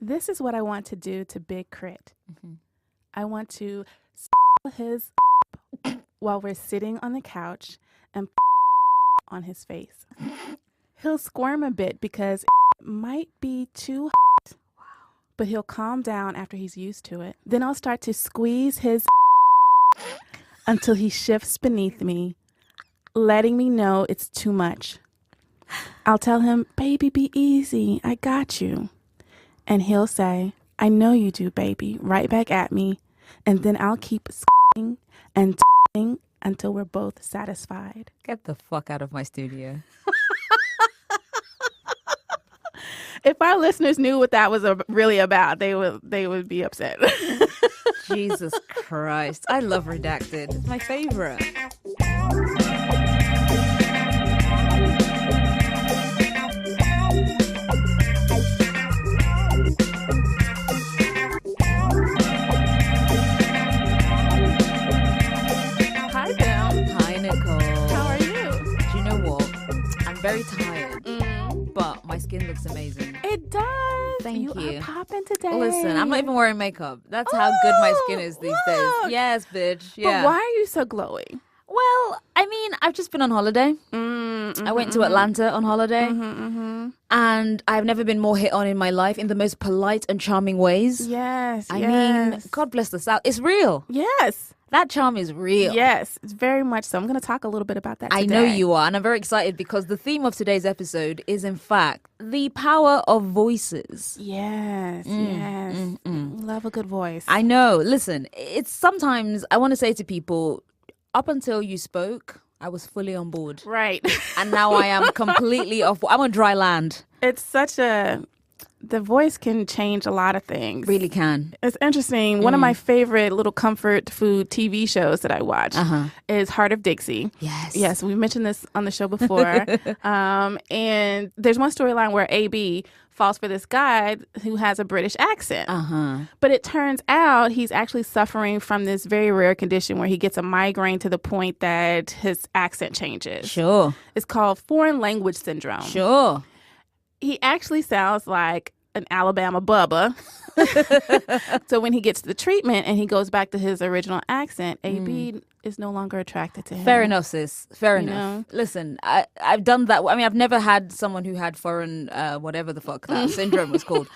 This is what I want to do to Big Crit. Mm-hmm. I want to his while we're sitting on the couch and on his face. He'll squirm a bit because it might be too hot, but he'll calm down after he's used to it. Then I'll start to squeeze his until he shifts beneath me, letting me know it's too much. I'll tell him, baby, be easy. I got you. And he'll say, I know you do, baby, right back at me. And then I'll keep and until we're both satisfied. Get the fuck out of my studio. If our listeners knew what that was really about, they would be upset. Jesus Christ. I love Redacted. It's my favorite. Hi, Bill. Hi, Nicole. How are you? Do you know what? I'm very tired, but my skin looks amazing. It does. Thank You you. are popping today. Listen, I'm not even wearing makeup. That's how good my skin is these days. Look. Yes, bitch. But Yeah. why are you so glowy? Well, I mean, I've just been on holiday. I went to Atlanta on holiday. And I've never been more hit on in my life in the most polite and charming ways. Yes. I mean, God bless the South. It's real. Yes. That charm is real. Yes, it's very much so. I'm going to talk a little bit about that today. I know you are, and I'm very excited because the theme of today's episode is, in fact, the power of voices. Yes, yes. Love a good voice. I know. Listen, it's sometimes I want to say to people, up until you spoke, I was fully on board. Right. And now I am completely off. I'm on dry land. It's such the voice can change a lot of things. Really can. It's interesting. One of my favorite little comfort food TV shows that I watch is Heart of Dixie. Yes. Yes, we mentioned this on the show before. And there's one storyline where AB falls for this guy who has a British accent. But it turns out he's actually suffering from this very rare condition where he gets a migraine to the point that his accent changes. Sure. It's called foreign language syndrome. Sure. He actually sounds like an Alabama Bubba. So when he gets the treatment and he goes back to his original accent, AB is no longer attracted to him. Fair enough, sis. Fair You enough. Listen, I've done that. I mean, I've never had someone who had foreign, whatever the fuck that syndrome was called.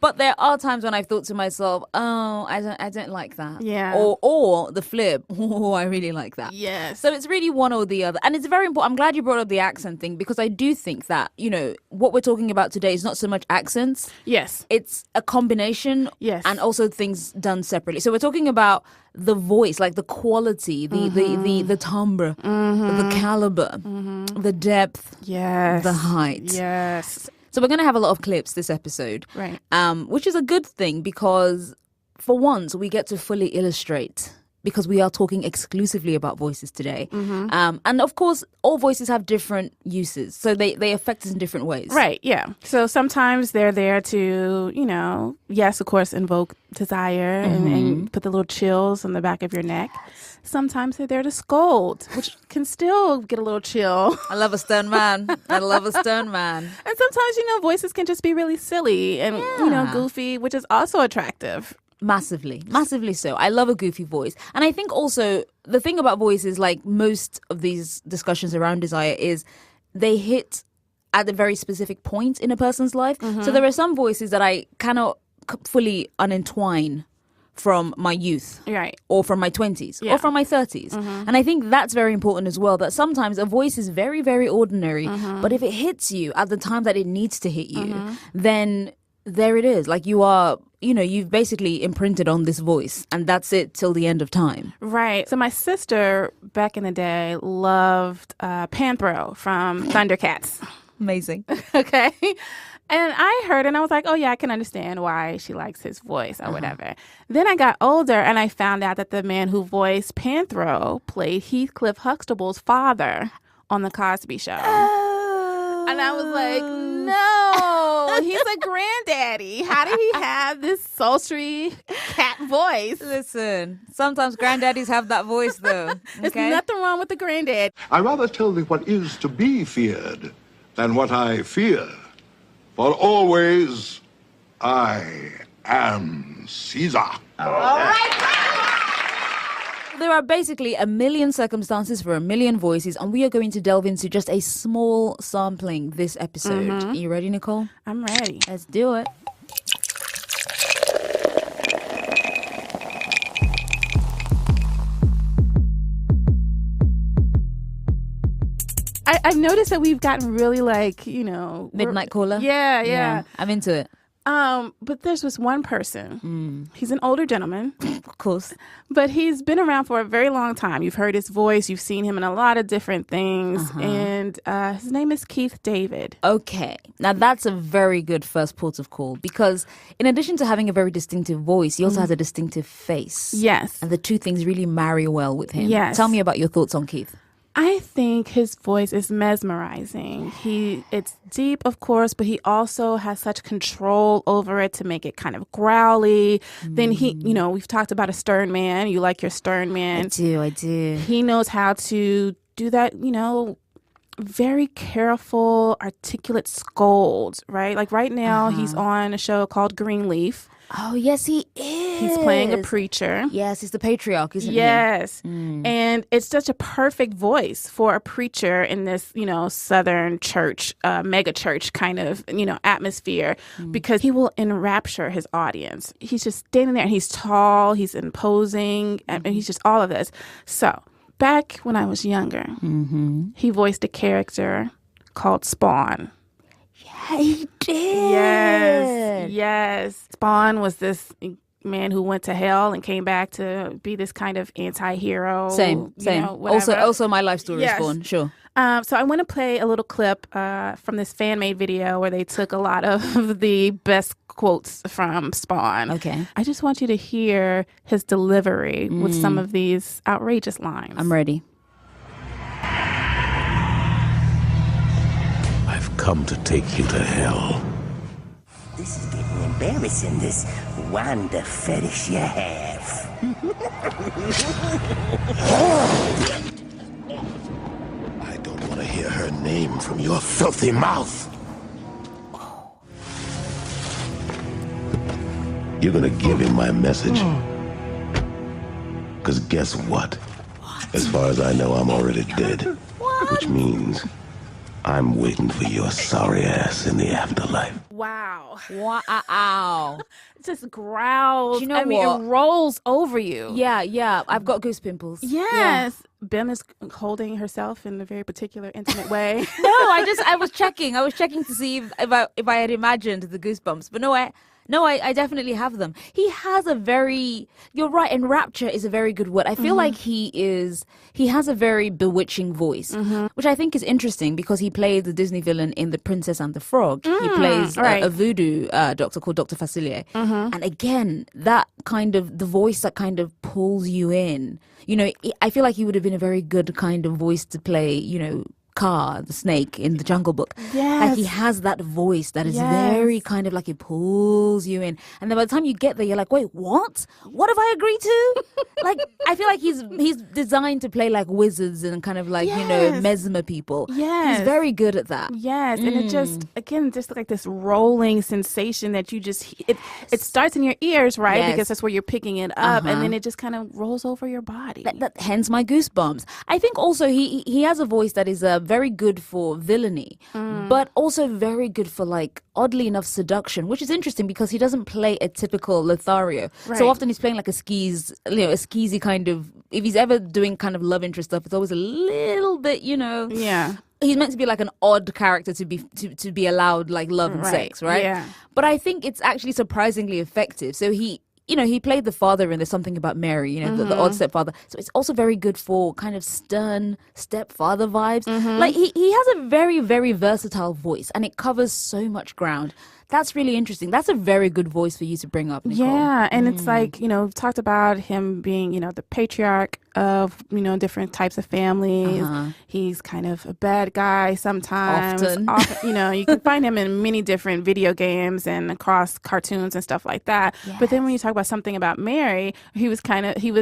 But there are times when I've thought to myself, oh, I don't like that. Yeah. Or the flip, oh, I really like that. Yes. So it's really one or the other. And it's very important. I'm glad you brought up the accent thing because I do think that, you know, what we're talking about today is not so much accents. Yes. It's a combination. Yes. And also things done separately. So we're talking about the voice, like the quality, the timbre, the caliber, the depth, Yes. the height. Yes. So we're going to have a lot of clips this episode. Right. Which is a good thing because for once we get to fully illustrate because we are talking exclusively about voices today. And of course, all voices have different uses. So they affect us in different ways. Right, yeah. So sometimes they're there to, you know, yes, of course, invoke desire and put the little chills on the back of your neck. Sometimes they're there to scold, which can still get a little chill. I love a stern man. I love a stern man. And sometimes, you know, voices can just be really silly and, you know, goofy, which is also attractive. Massively so. I love a goofy voice. And I think also the thing about voices, like most of these discussions around desire, is they hit at a very specific point in a person's life. So there are some voices that I cannot fully unentwine from my youth, Right. or from my 20s, Yeah. or from my 30s. And I think that's very important as well, that sometimes a voice is very, very ordinary, but if it hits you at the time that it needs to hit you, then there it is. Like you are, you know, you've basically imprinted on this voice and that's it till the end of time. Right. So my sister back in the day loved Panthro from Thundercats. Amazing. Okay. And I heard and I was like, oh, yeah, I can understand why she likes his voice or whatever. Then I got older and I found out that the man who voiced Panthro played Heathcliff Huxtable's father on The Cosby Show. And I was like, no, he's a granddaddy. How did he have this sultry cat voice? Listen, sometimes granddaddies have that voice though. There's nothing wrong with the granddad. I rather tell thee what is to be feared than what I fear. For always I am Caesar. There are basically a million circumstances for a million voices, and we are going to delve into just a small sampling this episode. Are you ready, Nicole? I'm ready. Let's do it. I've noticed that we've gotten really Midnight caller. Yeah. I'm into it. But there's this one person. He's an older gentleman, Of course. but he's been around for a very long time. You've heard his voice. You've seen him in a lot of different things. And his name is Keith David. Okay. Now, that's a very good first port of call because in addition to having a very distinctive voice, he also has a distinctive face. Yes. And the two things really marry well with him. Yes. Tell me about your thoughts on Keith. I think his voice is mesmerizing. It's deep, of course, but he also has such control over it to make it kind of growly. Then we've talked about a stern man. You like your stern man. I do. He knows how to do that, very careful, articulate scold, right? Like right now, he's on a show called Greenleaf. Oh, yes, he is. He's playing a preacher. Yes, he's the patriarch, isn't he? Yes. And it's such a perfect voice for a preacher in this, Southern church, mega church kind of, atmosphere because he will enrapture his audience. He's just standing there and he's tall, he's imposing, and he's just all of this. So back when I was younger, he voiced a character called Spawn. Yeah, he did. Yes. Spawn was this man who went to hell and came back to be this kind of anti-hero. Same. Also, my life story is Spawn. Sure. So I want to play a little clip from this fan-made video where they took a lot of the best quotes from Spawn. Okay. I just want you to hear his delivery with some of these outrageous lines. I'm ready. I've come to take you to hell. This is getting embarrassing, this Wanda fetish you have. I don't want to hear her name from your filthy mouth. You're gonna give him my message? Because guess what? As far as I know, I'm already dead. Which means I'm waiting for your sorry ass in the afterlife. Wow. Wow. It just growls. Do you know it rolls over you. Yeah. I've got goose pimples. Yes. Bim is holding herself in a very particular intimate way. No, I was checking. I was checking to see if I had imagined the goosebumps. But I definitely have them. He has you're right, enrapture is a very good word. I feel like he has a very bewitching voice, which I think is interesting because he played the Disney villain in The Princess and the Frog. He plays a voodoo doctor called Dr. Facilier. And again, that kind of, the voice that kind of pulls you in. I feel like he would have been a very good kind of voice to play, Car, the snake in the Jungle Book. Yes. Like he has that voice that is very kind of like it pulls you in. And then by the time you get there, you're like, wait, what? What have I agreed to? Like, I feel like he's designed to play like wizards and kind of like, mesmer people. Yes. He's very good at that. Yes. And it just like this rolling sensation that you just, it starts in your ears, right? Yes. Because that's where you're picking it up. And then it just kind of rolls over your body. Hence my goosebumps. I think also he has a voice that is very good for villainy, but also very good for like oddly enough seduction, which is interesting because he doesn't play a typical Lothario. Right. So often he's playing like a skeezy kind of. If he's ever doing kind of love interest stuff, it's always a little bit, Yeah. He's meant to be like an odd character to be allowed like love and sex, right? Yeah. But I think it's actually surprisingly effective. So he played the father in There's Something About Mary, the odd stepfather. So it's also very good for kind of stern stepfather vibes. Like he has a very, very versatile voice and it covers so much ground. That's really interesting. That's a very good voice for you to bring up, Nicole. Yeah, and it's like, we've talked about him being, the patriarch of, different types of families. He's kind of a bad guy sometimes. Often, you can find him in many different video games and across cartoons and stuff like that. Yes. But then when you talk about Something About Mary, he was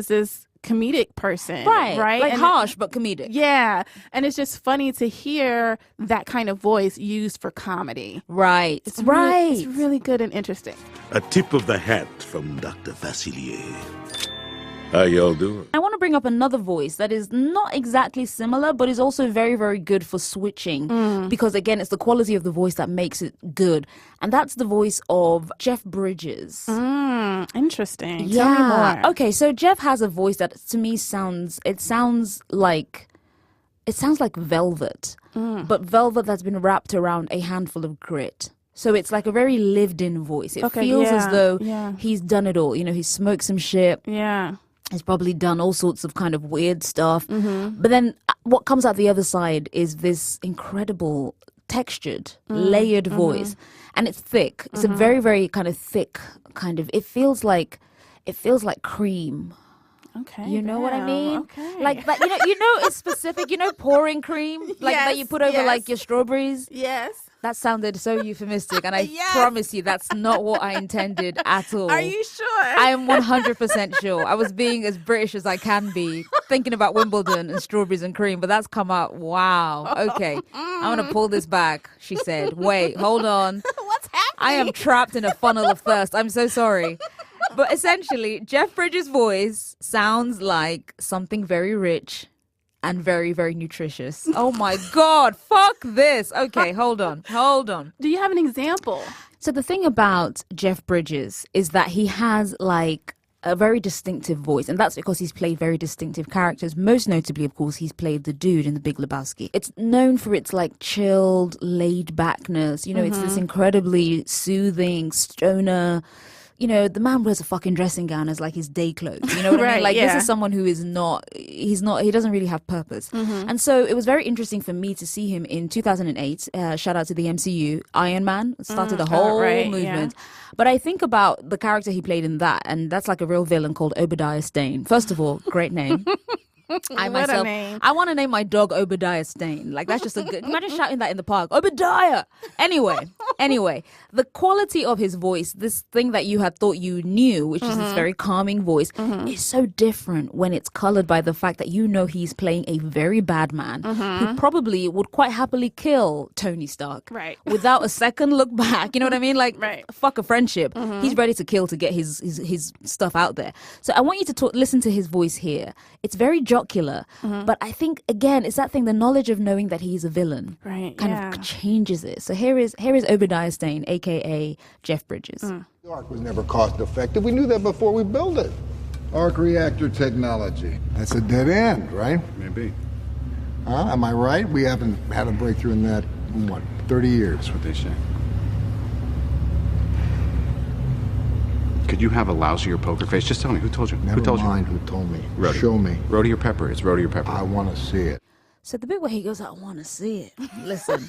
this comedic person. Right. Like And harsh, but comedic. yeah. And it's just funny to hear that kind of voice used for comedy. Right. It's right. really good and interesting. A tip of the hat from Dr. Facilier. How y'all doing? I want to bring up another voice that is not exactly similar, but is also very, very good for switching. Because again, it's the quality of the voice that makes it good. And that's the voice of Jeff Bridges. Interesting. Tell me more. Okay, so Jeff has a voice that to me sounds like velvet. But velvet that's been wrapped around a handful of grit. So it's like a very lived-in voice. It feels as though he's done it all. You know, he's smoked some shit. Yeah. He's probably done all sorts of kind of weird stuff. But then what comes out the other side is this incredible textured, layered voice. And it's thick. It's a very, very kind of thick kind of, it feels like cream. Okay. You know what I mean? Okay. Like that, it's specific, pouring cream, like that you put over like your strawberries. Yes. That sounded so euphemistic, and I promise you that's not what I intended at all. Are you sure? I am 100% sure. I was being as British as I can be, thinking about Wimbledon and strawberries and cream, but that's come out. Wow. Okay. I'm going to pull this back, she said. Wait, hold on. What's happening? I am trapped in a funnel of thirst. I'm so sorry. But essentially, Jeff Bridges' voice sounds like something very rich and very, very nutritious. Oh my God, fuck this. Okay, hold on. Do you have an example? So the thing about Jeff Bridges is that he has like a very distinctive voice, and that's because he's played very distinctive characters. Most notably, of course, he's played the dude in The Big Lebowski. It's known for its like chilled, laid backness. It's this incredibly soothing stoner. The man wears a fucking dressing gown as like his day clothes. You know what I mean? Like this is someone who is he doesn't really have purpose. And so it was very interesting for me to see him in 2008. Shout out to the MCU. Iron Man started a whole movement. But I think about the character he played in that, and that's like a real villain called Obadiah Stane. First of all, great name. I want to name my dog Obadiah Stane. Like that's just a good. Imagine shouting that in the park, Obadiah. Anyway, the quality of his voice, this thing that you had thought you knew, which is this very calming voice, is so different when it's colored by the fact that he's playing a very bad man who probably would quite happily kill Tony Stark, right, without a second look back. You know what I mean? Like, fuck a friendship. He's ready to kill to get his stuff out there. So I want you to listen to his voice here. It's very jocular, but I think again it's that thing, the knowledge of knowing that he's a villain, kind of changes it. So here is Obadiah Stane, aka Jeff Bridges. The arc was never cost effective. We knew that before we built it. Arc reactor technology. That's a dead end, right? Maybe. Am I right? We haven't had a breakthrough in that, 30 years? That's what they say. Could you have a lousier poker face? Just tell me, who told you? Never who told mind you? who told me. Rhodey. Show me. Rhodey or Pepper? It's Rhodey or Pepper. I want to see it. So the bit where he goes, I want to see it. Listen.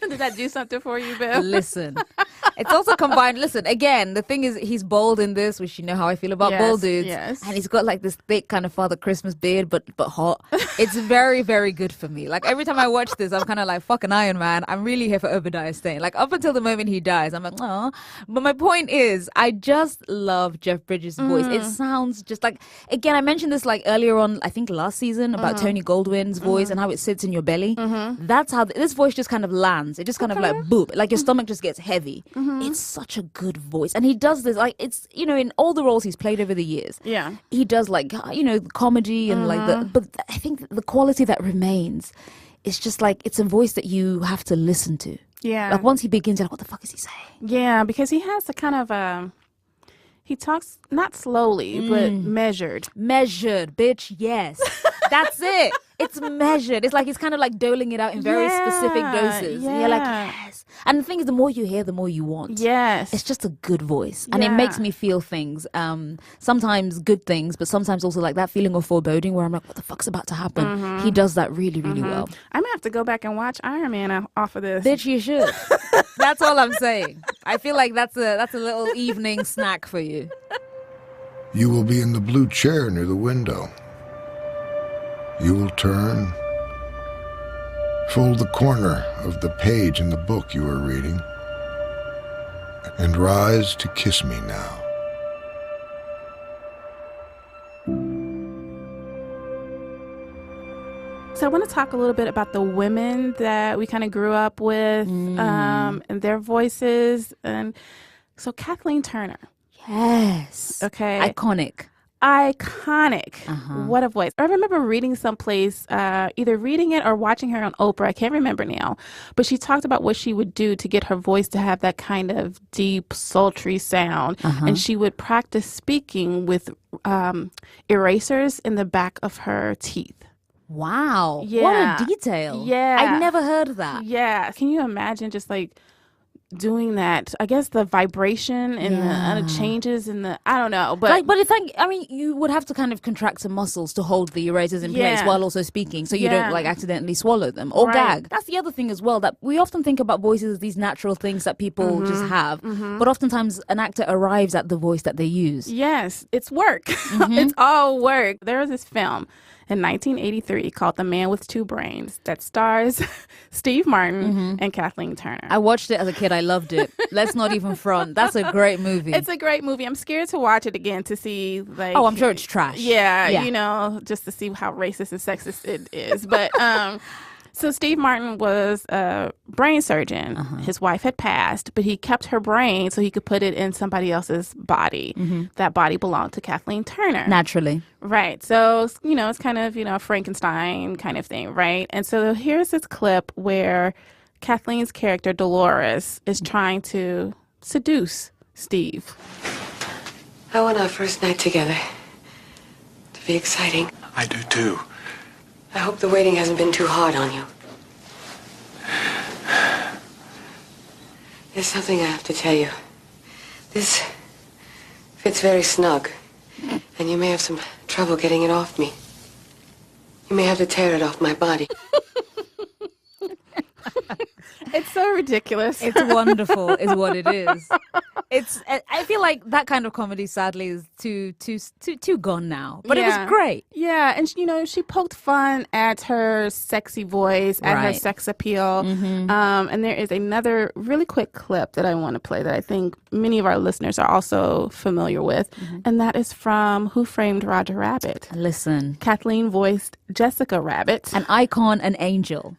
Did that do something for you, Bill? Listen. It's also combined. Listen, again, the thing is, he's bald in this, which you know how I feel about bald dudes. Yes. And he's got like this thick kind of Father Christmas beard, but hot. It's very, very good for me. Like every time I watch this, I'm kind of like, fucking Iron Man. I'm really here for Obadiah Stane. Like up until the moment he dies, I'm like, oh. But my point is, I just love Jeff Bridges' voice. It sounds just like, again, I mentioned this like earlier on, I think last season, about Tony Goldwyn's voice and how it sits in your belly. That's how this voice just kind of lands. It just kind of like boop, like your stomach just gets heavy. It's such a good voice, and he does this like it's in all the roles he's played over the years. Yeah, he does like comedy and like but I think the quality that remains is just like it's a voice that you have to listen to. Yeah, like once he begins, you're like, what the fuck is he saying? Yeah, because he has a kind of he talks not slowly but measured, bitch. Yes. That's it. It's measured. It's like he's kind of like doling it out in very specific doses. And you're like, yes. And the thing is, the more you hear, the more you want. Yes. It's just a good voice. And it makes me feel things. Sometimes good things, but sometimes also like that feeling of foreboding where I'm like, what the fuck's about to happen? He does that really, really well. I'm going to have to go back and watch Iron Man off of this. Bitch, you should. That's all I'm saying. I feel like that's a little evening snack for you. You will be in the blue chair near the window. You will turn, fold the corner of the page in the book you are reading, and rise to kiss me now. So I want to talk a little bit about the women that we kind of grew up with and their voices. And so Kathleen Turner. Yes. Okay. Iconic. What a voice. I remember reading someplace, either reading it or watching her on Oprah. I can't remember now. But she talked about what she would do to get her voice to have that kind of deep, sultry sound. And she would practice speaking with erasers in the back of her teeth. Wow. Yeah. What a detail. Yeah. I've never heard of that. Yeah. Can you imagine just like doing that? I guess the vibration and the changes in the, I don't know, but But it's like, I mean, you would have to kind of contract some muscles to hold the erasers in place while also speaking, so you don't like accidentally swallow them or gag. That's the other thing as well, that we often think about voices as these natural things that people just have, but oftentimes an actor arrives at the voice that they use. yes, it's work. It's all work. There was this film in 1983 called The Man with Two Brains that stars Steve Martin and Kathleen Turner. I watched it as a kid. I loved it. Let's not even front. That's a great movie. It's a great movie. I'm scared to watch it again to see, like... Oh, I'm sure it's trash. Yeah, you know, just to see how racist and sexist it is. But so Steve Martin was a brain surgeon. His wife had passed, but he kept her brain so he could put it in somebody else's body. That body belonged to Kathleen Turner. Naturally. Right. So, you know, it's kind of, you know, Frankenstein kind of thing, right? And so here's this clip where Kathleen's character, Dolores, is trying to seduce Steve. I want our first night together to be exciting. I do too. I hope the waiting hasn't been too hard on you. There's something I have to tell you. This fits very snug, and you may have some trouble getting it off me. You may have to tear it off my body. It's so ridiculous. It's wonderful, is what it is. I feel like that kind of comedy, sadly, is too gone now. But it was great. Yeah, and you know, she poked fun at her sexy voice, at her sex appeal. And there is another really quick clip that I want to play that I think many of our listeners are also familiar with, and that is from Who Framed Roger Rabbit. Listen. Kathleen voiced Jessica Rabbit. An icon, an angel.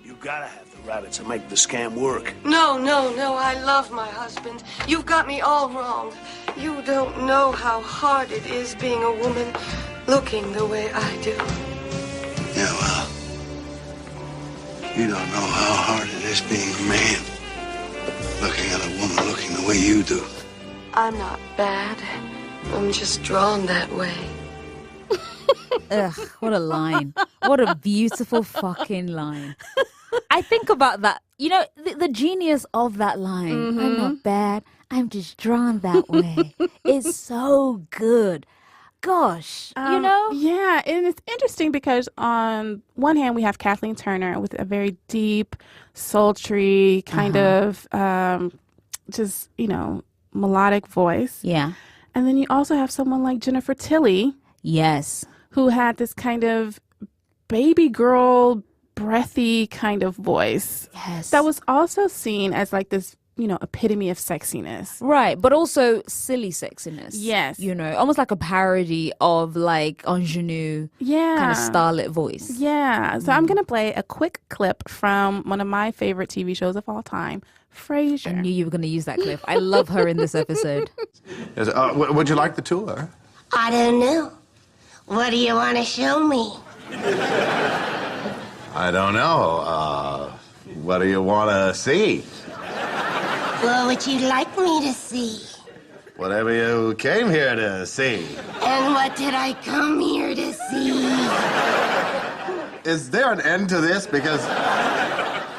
You gotta have the rabbits to make the scam work. No, I love my husband. You've got me all wrong. You don't know how hard it is being a woman looking the way I do. Yeah, well, you don't know how hard it is being a man looking at a woman looking the way you do. I'm not bad. I'm just drawn that way. Ugh, what a line. What a beautiful fucking line. I think about that, you know, the genius of that line. I'm not bad. I'm just drawn that way. It's so good. Gosh, you know? Yeah, and it's interesting because on one hand, we have Kathleen Turner with a very deep, sultry, kind of just, you know, melodic voice. Yeah. And then you also have someone like Jennifer Tilly. Yes. Who had this kind of baby girl, breathy kind of voice. Yes. That was also seen as like this, you know, epitome of sexiness. Right, but also silly sexiness. Yes. You know, almost like a parody of like ingenue kind of starlet voice. Yeah. So I'm going to play a quick clip from one of my favorite TV shows of all time, Frasier. I knew you were going to use that clip. I love her in this episode. Yes, would you like the tour? I don't know. What do you want to show me? I don't know. What do you want to see? What would you like me to see? Whatever you came here to see. And what did I come here to see? Is there an end to this? Because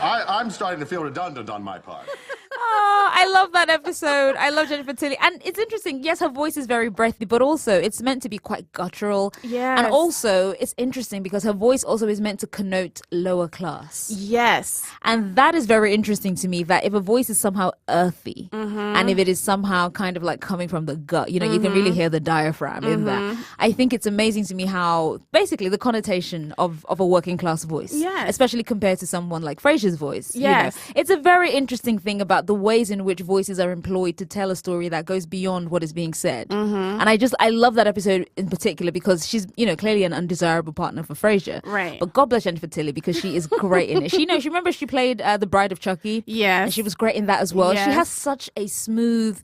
I'm starting to feel redundant on my part. Oh, I love that episode. I love Jennifer Tilly. And it's interesting. Yes, her voice is very breathy, but also it's meant to be quite guttural. Yes. And also it's interesting because her voice also is meant to connote lower class. Yes. And that is very interesting to me, that if a voice is somehow earthy and if it is somehow kind of like coming from the gut, you know, you can really hear the diaphragm in that. I think it's amazing to me how basically the connotation of a working class voice, yes, especially compared to someone like Frasier's voice. Yes. You know, it's a very interesting thing about the ways in which voices are employed to tell a story that goes beyond what is being said. Mm-hmm. And I love that episode in particular because she's, clearly an undesirable partner for Frasier. Right. But God bless Jennifer Tilly because she is great in it. She remember she played The Bride of Chucky? Yes. And she was great in that as well. Yes. She has such a smooth,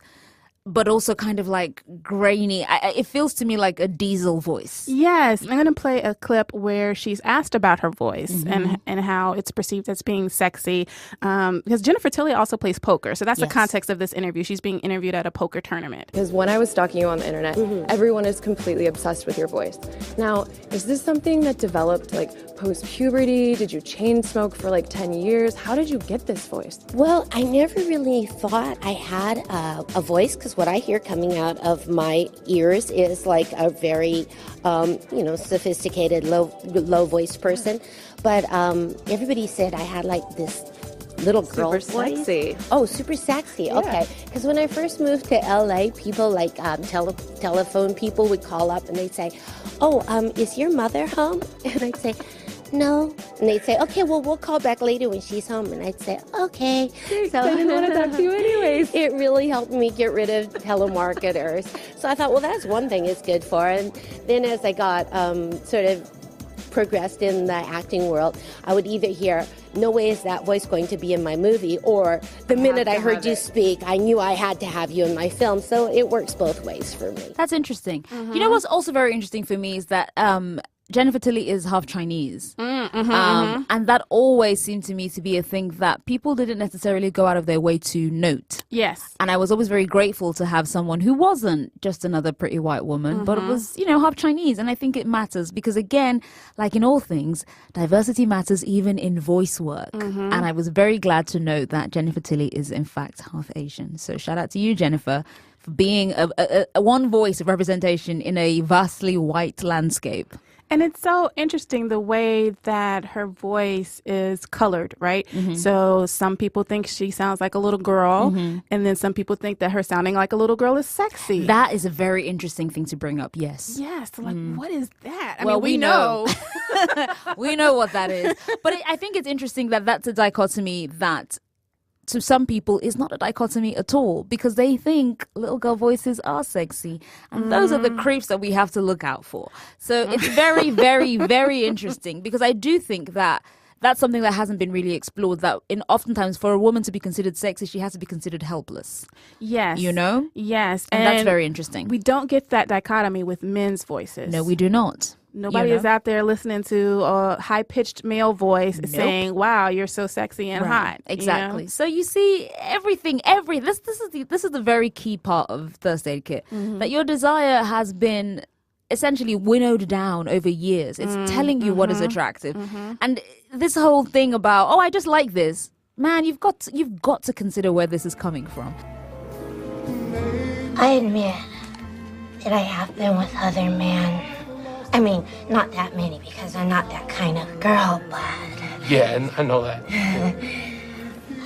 but also kind of like grainy. It feels to me like a Diesel voice. Yes. I'm going to play a clip where she's asked about her voice and how it's perceived as being sexy. Because Jennifer Tilly also plays poker. So that's the context of this interview. She's being interviewed at a poker tournament. Because when I was stalking you on the internet, everyone is completely obsessed with your voice. Now, is this something that developed like post-puberty? Did you chain smoke for like 10 years? How did you get this voice? Well, I never really thought I had a voice because what I hear coming out of my ears is like a very, sophisticated, low voice person. But everybody said I had like this little girl voice. Super sexy. Oh, super sexy. Yeah. Okay. Because when I first moved to LA, people like telephone people would call up and they'd say, "Oh, is your mother home?" And I'd say, "No." And they'd say, "Okay, well, we'll call back later when she's home." And I'd say, "Okay." So I didn't want to talk to you anyways. It really helped me get rid of telemarketers. So I thought, well, that's one thing it's good for. And then as I got sort of progressed in the acting world, I would either hear, "No way is that voice going to be in my movie," or the minute I heard you speak, I knew I had to have you in my film. So it works both ways for me. That's interesting. You know what's also very interesting for me is that Jennifer Tilly is half Chinese. And that always seemed to me to be a thing that people didn't necessarily go out of their way to note. Yes. And I was always very grateful to have someone who wasn't just another pretty white woman, but it was, half Chinese. And I think it matters because, again, like in all things, diversity matters even in voice work. And I was very glad to note that Jennifer Tilly is, in fact, half Asian. So shout out to you, Jennifer, for being a one voice of representation in a vastly white landscape. And it's so interesting the way that her voice is colored, right? So some people think she sounds like a little girl, and then some people think that her sounding like a little girl is sexy. That is a very interesting thing to bring up, yes. Yes, like what is that? I Well, mean, we know. We know what that is. But I think it's interesting that that's a dichotomy that to some people is not a dichotomy at all because they think little girl voices are sexy and those are the creeps that we have to look out for. So it's very, very, very interesting because I do think that that's something that hasn't been really explored, that oftentimes for a woman to be considered sexy, she has to be considered helpless. Yes. Yes. And that's very interesting. We don't get that dichotomy with men's voices. No, we do not. Nobody is out there listening to a high-pitched male voice saying, "Wow, you're so sexy and hot." Exactly. So you see, everything. This is the very key part of First Aid Kit, that your desire has been essentially winnowed down over years. It's telling you what is attractive, and this whole thing about, "Oh, I just like this," man, you've got to consider where this is coming from. I admit that I have been with other men. I mean, not that many because I'm not that kind of girl, but... Yeah, and I know that.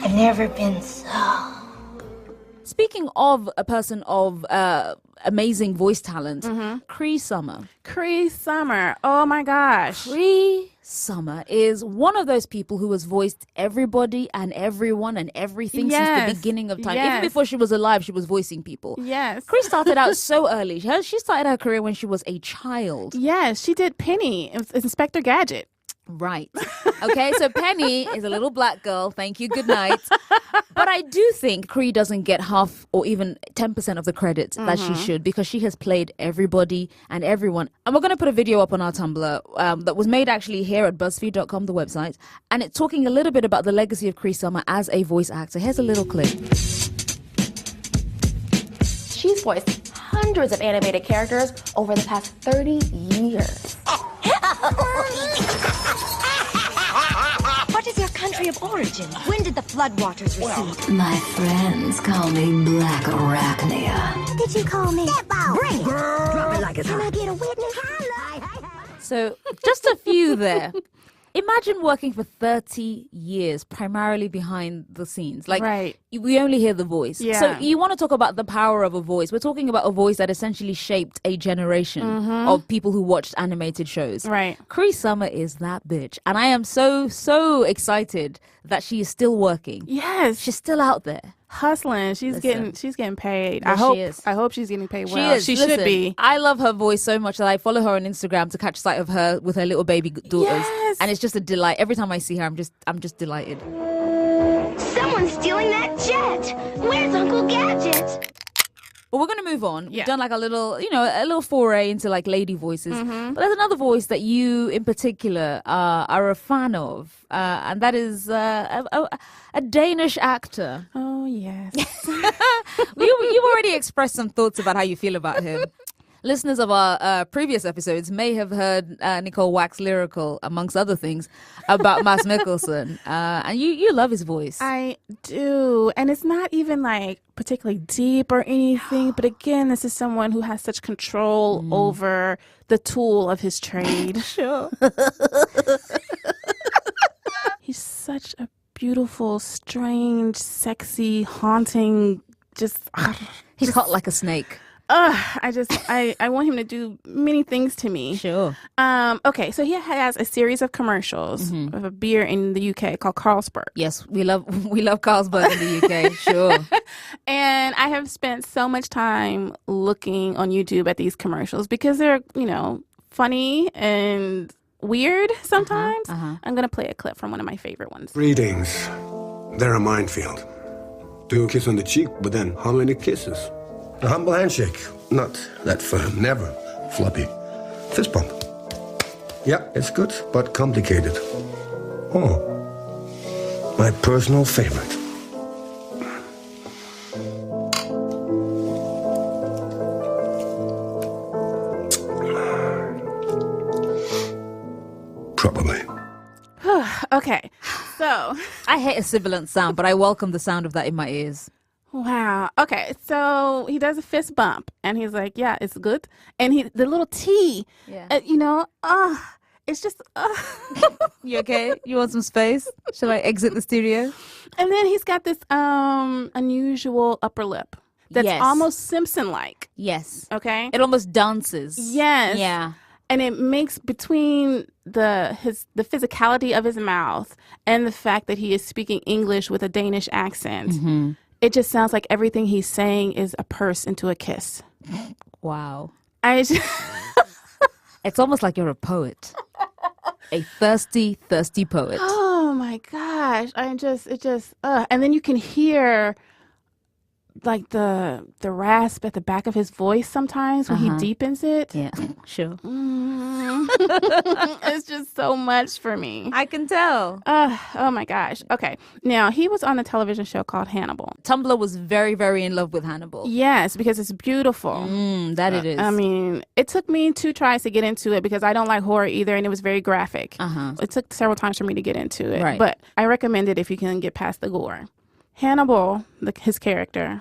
I've never been so... Speaking of a person of amazing voice talent, Cree Summer. Cree Summer. Oh my gosh. Cree Summer is one of those people who has voiced everybody and everyone and everything since the beginning of time. Even before she was alive, she was voicing people. Yes. Cree started out so early. She started her career when she was a child. Yes, she did Penny, Inspector Gadget. Right. Okay, so Penny is a little black girl. Thank you. Good night. But I do think Cree doesn't get half or even 10% of the credit that she should because she has played everybody and everyone. And we're going to put a video up on our Tumblr that was made actually here at BuzzFeed.com, the website. And it's talking a little bit about the legacy of Cree Summer as a voice actor. Here's a little clip. She's voiced hundreds of animated characters over the past 30 years. What is your country of origin? When did the floodwaters recede? My friends call me Black Arachnia. Did you call me? Bring it. Drop it like it's Can I hot. get a witness? So just a few there. Imagine working for 30 years, primarily behind the scenes. Like, we only hear the voice. Yeah. So you want to talk about the power of a voice. We're talking about a voice that essentially shaped a generation of people who watched animated shows. Right. Cree Summer is that bitch. And I am so, so excited that she is still working. Yes. She's still out there. hustling. She's getting paid. Yes, she is. I hope she's getting paid She well. is. She Listen, should be. I love her voice so much that I follow her on Instagram to catch sight of her with her little baby daughters. Yes. And it's just a delight. Every time I see her, I'm just delighted. Someone's stealing that jet. Where's Uncle Gadget? But we're going to move on. We've done like a little foray into like lady voices. But there's another voice that you in particular are a fan of. And that is a Danish actor. Oh, yes. You've already expressed some thoughts about how you feel about him. Listeners of our previous episodes may have heard Nicole wax lyrical, amongst other things, about Mads Mikkelsen. And you love his voice. I do. And it's not even like particularly deep or anything. But again, this is someone who has such control over the tool of his trade. Sure. He's such a beautiful, strange, sexy, haunting, He's hot like a snake. I want him to do many things to me. Sure. Okay, so he has a series of commercials of a beer in the UK called Carlsberg. Yes, we love Carlsberg in the UK. Sure. And I have spent so much time looking on YouTube at these commercials because they're, funny and weird sometimes. I'm going to play a clip from one of my favorite ones. Greetings. They're a minefield. 2 kisses on the cheek, but then how many kisses? A humble handshake. Not that firm. Never floppy. Fist bump. Yeah, it's good, but complicated. Oh, my personal favorite. Probably. Okay, so I hate a sibilant sound, but I welcome the sound of that in my ears. Wow. Okay, so he does a fist bump, and he's like, "Yeah, it's good." And the little T, it's just. You okay? You want some space? Shall I exit the studio? And then he's got this unusual upper lip that's almost Simpson-like. Yes. Okay. It almost dances. Yes. Yeah. And it makes between the physicality of his mouth and the fact that he is speaking English with a Danish accent. It just sounds like everything he's saying is a purse into a kiss. Wow. It's almost like you're a poet. A thirsty, thirsty poet. Oh my gosh. And then you can hear like the rasp at the back of his voice sometimes when he deepens it. Yeah, sure. It's just so much for me. I can tell. Oh my gosh. Okay. Now, he was on a television show called Hannibal. Tumblr was very, very in love with Hannibal. Yes, because it's beautiful. That it is. I mean, it took me 2 tries to get into it because I don't like horror either, and it was very graphic. Uh-huh. It took several times for me to get into it. Right. But I recommend it if you can get past the gore. Hannibal, his character,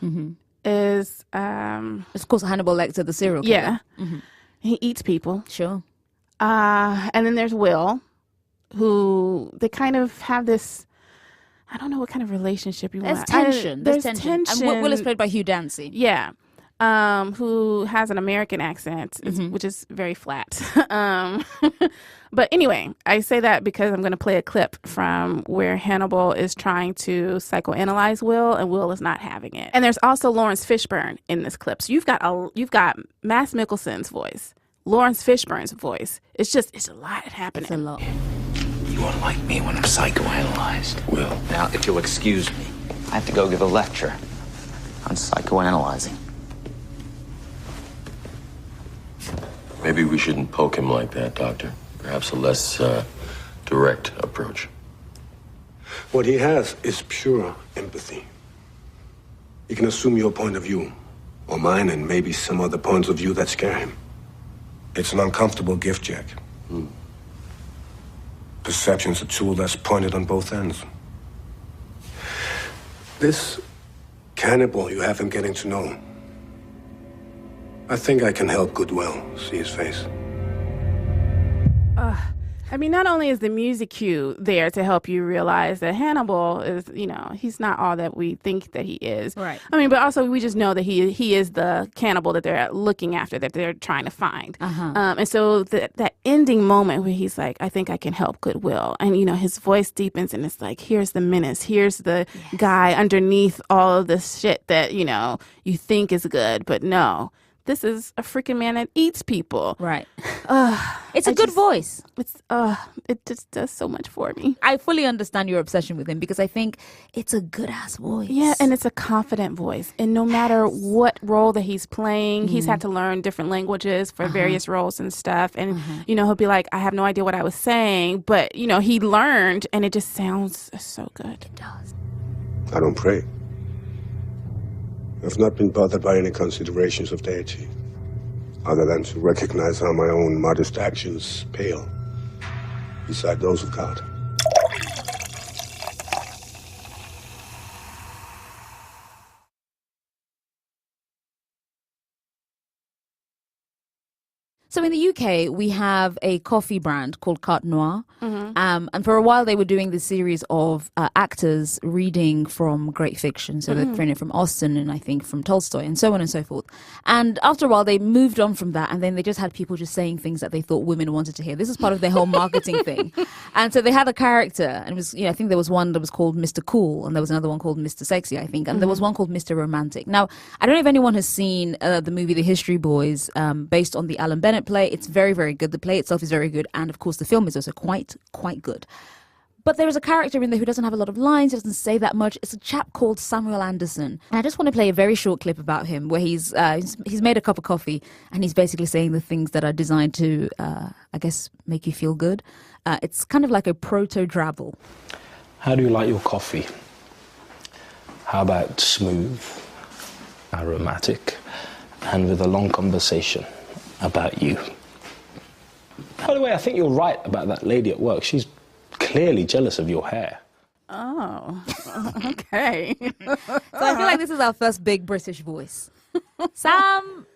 is... it's called Hannibal Lecter, the serial killer. Yeah. He eats people. Sure. And then there's Will, who they kind of have this... I don't know what kind of relationship you want. There's tension. There's tension. And Will is played by Hugh Dancy. Yeah. Who has an American accent, which is very flat. But anyway, I say that because I'm going to play a clip from where Hannibal is trying to psychoanalyze Will, and Will is not having it. And there's also Lawrence Fishburne in this clip. So you've got Mads Mikkelsen's voice, Lawrence Fishburne's voice. It's a lot happening. It's a lot. You won't like me when I'm psychoanalyzed. Will. Now, if you'll excuse me, I have to go give a lecture on psychoanalyzing. Maybe we shouldn't poke him like that, Doctor. Perhaps a less direct approach. What he has is pure empathy. He can assume your point of view, or mine, and maybe some other points of view that scare him. It's an uncomfortable gift, Jack. Perception's a tool that's pointed on both ends. This cannibal you have him getting to know, I think I can help Goodwill see his face. I mean, not only is the music cue there to help you realize that Hannibal is, he's not all that we think that he is. Right. I mean, but also we just know that he is the cannibal that they're looking after, that they're trying to find. And so that ending moment where he's like, I think I can help Goodwill. And, his voice deepens and it's like, here's the menace. Here's the guy underneath all of this shit that, you think is good, but no. This is a freaking man that eats people. Right. It's a good voice. It just does so much for me. I fully understand your obsession with him because I think it's a good-ass voice. Yeah, and it's a confident voice. And no matter what role that he's playing, he's had to learn different languages for various roles and stuff. And, he'll be like, I have no idea what I was saying. But, he learned, and it just sounds so good. It does. I don't pray. I've not been bothered by any considerations of deity, other than to recognize how my own modest actions pale beside those of God. So in the UK, we have a coffee brand called Carte Noire. And for a while, they were doing this series of actors reading from great fiction. So they're reading from Austen and I think from Tolstoy and so on and so forth. And after a while, they moved on from that. And then they just had people just saying things that they thought women wanted to hear. This is part of their whole marketing thing. And so they had a character. And it was, I think there was one that was called Mr. Cool. And there was another one called Mr. Sexy, I think. And there was one called Mr. Romantic. Now, I don't know if anyone has seen the movie The History Boys based on the Alan Bennett play. It's very, very good. The play itself is very good. And of course, the film is also quite good. But there is a character in there who doesn't have a lot of lines, doesn't say that much. It's a chap called Samuel Anderson. And I just want to play a very short clip about him where he's made a cup of coffee and he's basically saying the things that are designed to, I guess, make you feel good. It's kind of like a proto-drabble. How do you like your coffee? How about smooth, aromatic, and with a long conversation about you? By the way, I think you're right about that lady at work. She's clearly jealous of your hair. Oh, okay. So I feel like this is our first big British voice. Sam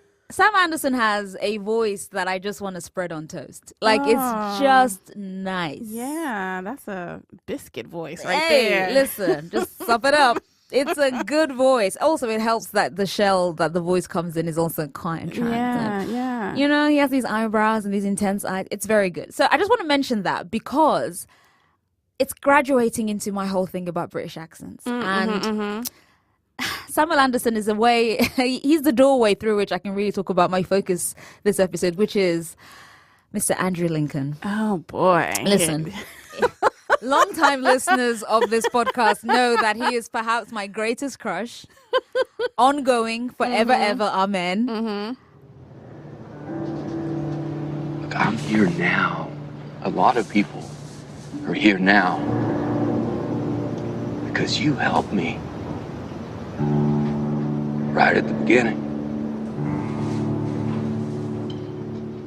Anderson has a voice that I just want to spread on toast. Like, it's just nice. Yeah, that's a biscuit voice right hey, there. Listen, just sup it up. It's a good voice. Also, it helps that the shell that the voice comes in is also quite attractive. Yeah. He has these eyebrows and these intense eyes. It's very good. So I just want to mention that because it's graduating into my whole thing about British accents. Samuel Anderson is a way, he's the doorway through which I can really talk about my focus this episode, which is Mr. Andrew Lincoln. Oh, boy. Listen. Long-time listeners of this podcast know that he is perhaps my greatest crush. Ongoing, forever, ever, amen. Look, I'm here now. A lot of people are here now because you helped me right at the beginning.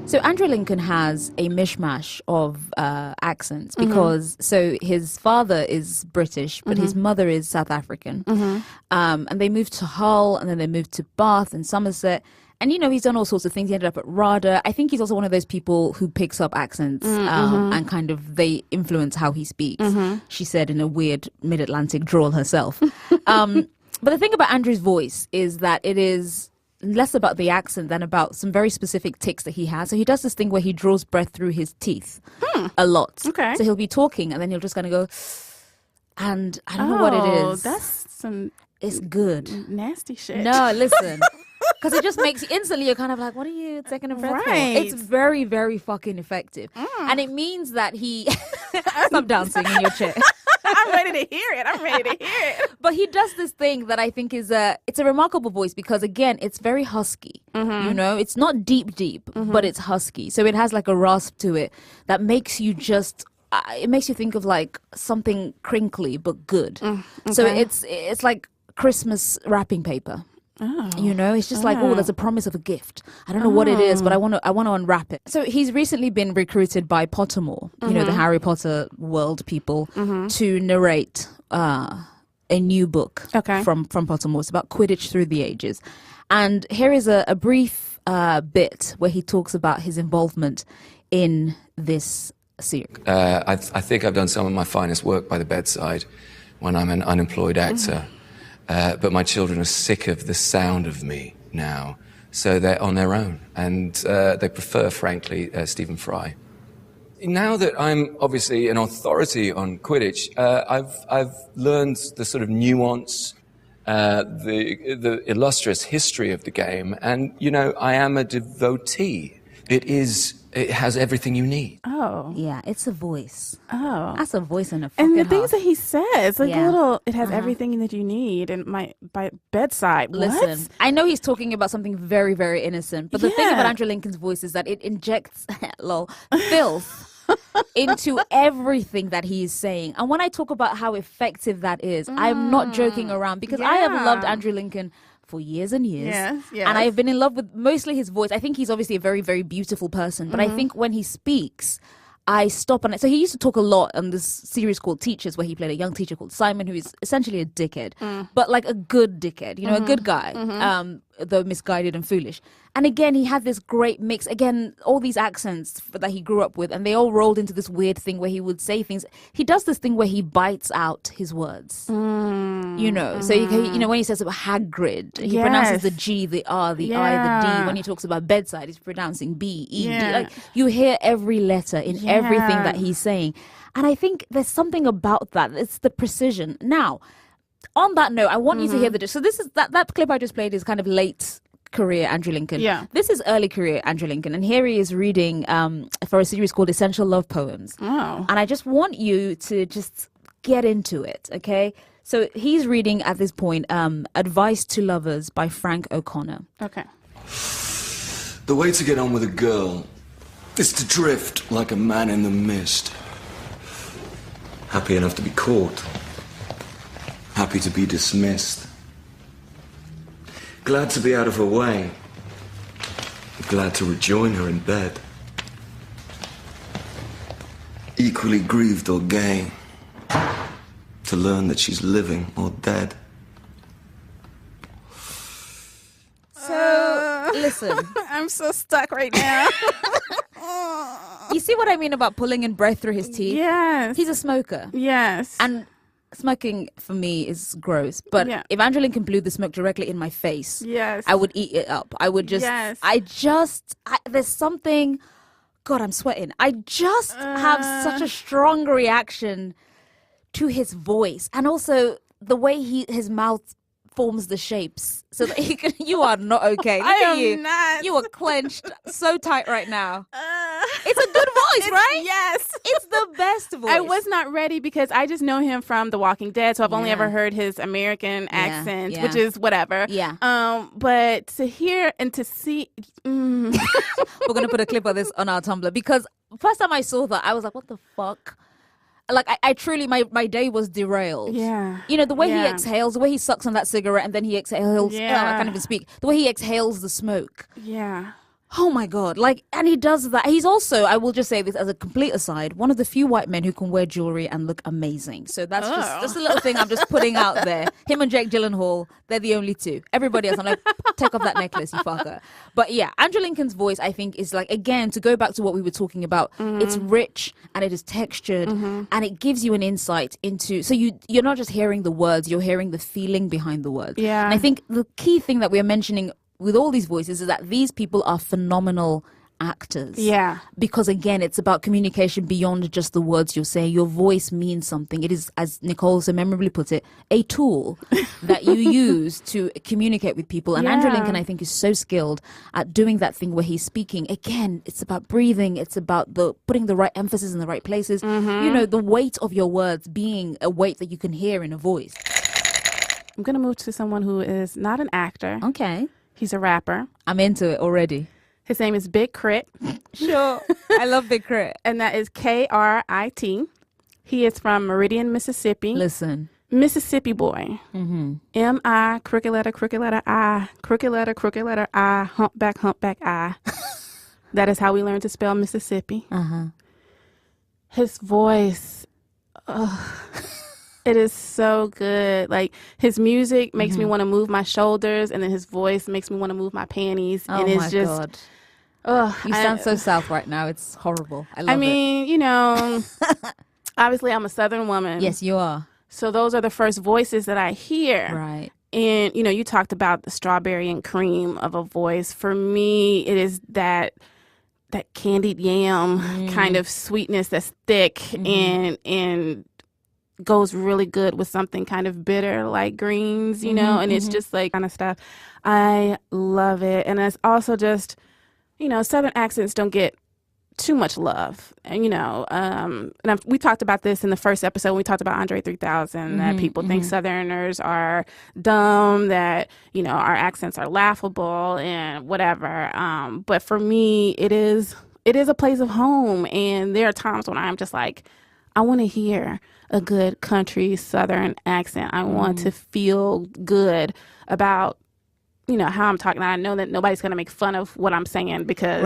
So Andrew Lincoln has a mishmash of accents because so his father is British, but his mother is South African. And they moved to Hull and then they moved to Bath and Somerset. And, he's done all sorts of things. He ended up at RADA. I think he's also one of those people who picks up accents and kind of they influence how he speaks. She said in a weird mid-Atlantic drawl herself. But the thing about Andrew's voice is that it is less about the accent than about some very specific tics that he has. So he does this thing where he draws breath through his teeth a lot. Okay. So he'll be talking and then he'll just kind of go, and I don't know what it is. That's some... It's good. Nasty shit. No, listen. Because it just makes you instantly, you're kind of like, what are you taking a breath for? It's very, very fucking effective. And it means that he... Stop dancing in your chair. I'm ready to hear it. But he does this thing that I think is it's a remarkable voice because, again, it's very husky. It's not deep, but it's husky. So it has like a rasp to it that makes you just... it makes you think of like something crinkly but good. So it's like Christmas wrapping paper. Oh. It's just like, there's a promise of a gift. I don't know what it is, but I want to unwrap it. So he's recently been recruited by Pottermore, the Harry Potter world people, to narrate a new book from Pottermore. It's about Quidditch through the ages. And here is a brief bit where he talks about his involvement in this series. I think I've done some of my finest work by the bedside when I'm an unemployed actor. But my children are sick of the sound of me now, so they're on their own, and they prefer, frankly, Stephen Fry. Now that I'm obviously an authority on Quidditch, I've learned the sort of nuance, the illustrious history of the game, and, you know, I am a devotee. It has everything you need. Oh. Yeah, it's a voice. Oh. That's a voice and a fucking And the things half. that he says, like it has Uh-huh. everything that you need and my by bedside. Listen, What? I know he's talking about something very, very innocent, but the thing Yeah. about Andrew Lincoln's voice is that it injects filth into everything that he is saying. And when I talk about how effective that is, I'm not joking around, because I have loved Yeah. Andrew Lincoln for years and years. Yes, yes. And I've been in love with mostly his voice. I think he's obviously a very, very beautiful person, but I think when he speaks, I stop and so he used to talk a lot on this series called Teachers, where he played a young teacher called Simon, who is essentially a dickhead, but like a good dickhead, you know, a good guy, though misguided and foolish. And again, he had this great mix. Again, all these accents that he grew up with, and they all rolled into this weird thing where he would say things. He does this thing where he bites out his words, you know. So, you know, when he says about Hagrid, he pronounces the G, the R, the I, the D. When he talks about bedside, he's pronouncing B, E, D. Like, you hear every letter in everything that he's saying. And I think there's something about that. It's the precision. Now, on that note, I want you to hear so this is that clip I just played is kind of late career Andrew Lincoln. Yeah. This is early career Andrew Lincoln, and here he is reading for a series called Essential Love Poems. Oh. And I just want you to just get into it, okay? So he's reading at this point Advice to Lovers by Frank O'Connor. Okay. The way to get on with a girl is to drift like a man in the mist. Happy enough to be caught. Happy to be dismissed. Glad to be out of her way. Glad to rejoin her in bed. Equally grieved or gay. To learn that she's living or dead. So, listen. I'm so stuck right now. You see what I mean about pulling in breath through his teeth? Yes. He's a smoker. Yes. And smoking for me is gross. But if Andrew Lincoln blew the smoke directly in my face, Yes. I would eat it up. I would just, there's something, God, I'm sweating. I just have such a strong reaction to his voice. And also the way his mouth forms the shapes so that he can, you are not okay. Look at you. Not. You are clenched so tight right now. It's a good voice, right? Yes. It's the best voice. I was not ready because I just know him from The Walking Dead, so I've only ever heard his American accent, which is whatever. Yeah. But to hear and to see... We're going to put a clip of this on our Tumblr, because first time I saw that, I was like, what the fuck? Like, I truly, my day was derailed. Yeah. You know, the way he exhales, the way he sucks on that cigarette and then he exhales. Yeah. I can't even speak. The way he exhales the smoke. Yeah. Oh my God. Like, and he does that. He's also, I will just say this as a complete aside, one of the few white men who can wear jewelry and look amazing. So that's just a little thing I'm just putting out there. Him and Jake Gyllenhaal, they're the only two. Everybody else, I'm like, take off that necklace, you fucker. But yeah, Andrew Lincoln's voice, I think, is like, again, to go back to what we were talking about, it's rich and it is textured and it gives you an insight into, so you're not just hearing the words, you're hearing the feeling behind the words. Yeah. And I think the key thing that we're mentioning with all these voices is that these people are phenomenal actors. Yeah. Because again, it's about communication beyond just the words you're saying. Your voice means something. It is, as Nicole so memorably put it, a tool that you use to communicate with people. And Andrew Lincoln, I think, is so skilled at doing that thing where he's speaking. Again, it's about breathing. It's about putting the right emphasis in the right places. You know, the weight of your words being a weight that you can hear in a voice. I'm going to move to someone who is not an actor. Okay. He's a rapper. I'm into it already. His name is Big Crit. Sure. I love Big Crit. And that is K-R-I-T. He is from Meridian, Mississippi. Listen. Mississippi boy. M-I, crooked letter, I, crooked letter, I, humpback, I. That is how we learn to spell Mississippi. His voice, it is so good. Like, his music makes me want to move my shoulders, and then his voice makes me want to move my panties. Oh, and it's my just, God. Ugh, You sound so South right now. It's horrible. I love I mean, you know, obviously I'm a Southern it. woman. Yes, you are. So those are the first voices that I hear. Right. And, you know, you talked about the strawberry and cream of a voice. For me, it is that candied yam kind of sweetness that's thick and goes really good with something kind of bitter like greens, you know, and it's just like kind of stuff. I love it. And it's also just, you know, Southern accents don't get too much love. And, you know, we talked about this in the first episode when we talked about Andre 3000, that people think Southerners are dumb, that, you know, our accents are laughable and whatever. But for me, it is a place of home. And there are times when I'm just like, I want to hear a good country Southern accent. I want to feel good about, you know, how I'm talking. I know that nobody's going to make fun of what I'm saying because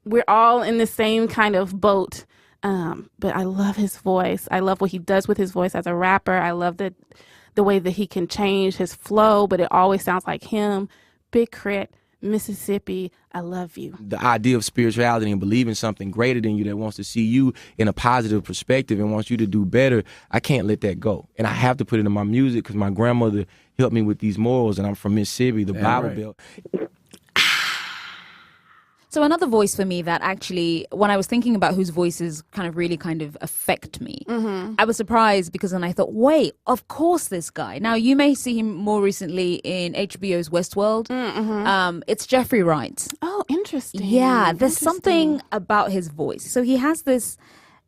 we're all in the same kind of boat. But I love his voice. I love what he does with his voice as a rapper. I love the way that he can change his flow, but it always sounds like him. Big Crit, Mississippi, I love you. The idea of spirituality and believing something greater than you that wants to see you in a positive perspective and wants you to do better, I can't let that go. And I have to put it in my music because my grandmother helped me with these morals, and I'm from Mississippi, the Bible Belt. So another voice for me that actually, when I was thinking about whose voices kind of affect me, I was surprised because then I thought, wait, of course this guy. Now, you may see him more recently in HBO's Westworld. It's Jeffrey Wright. Oh, interesting. Yeah, there's something about his voice. So he has this,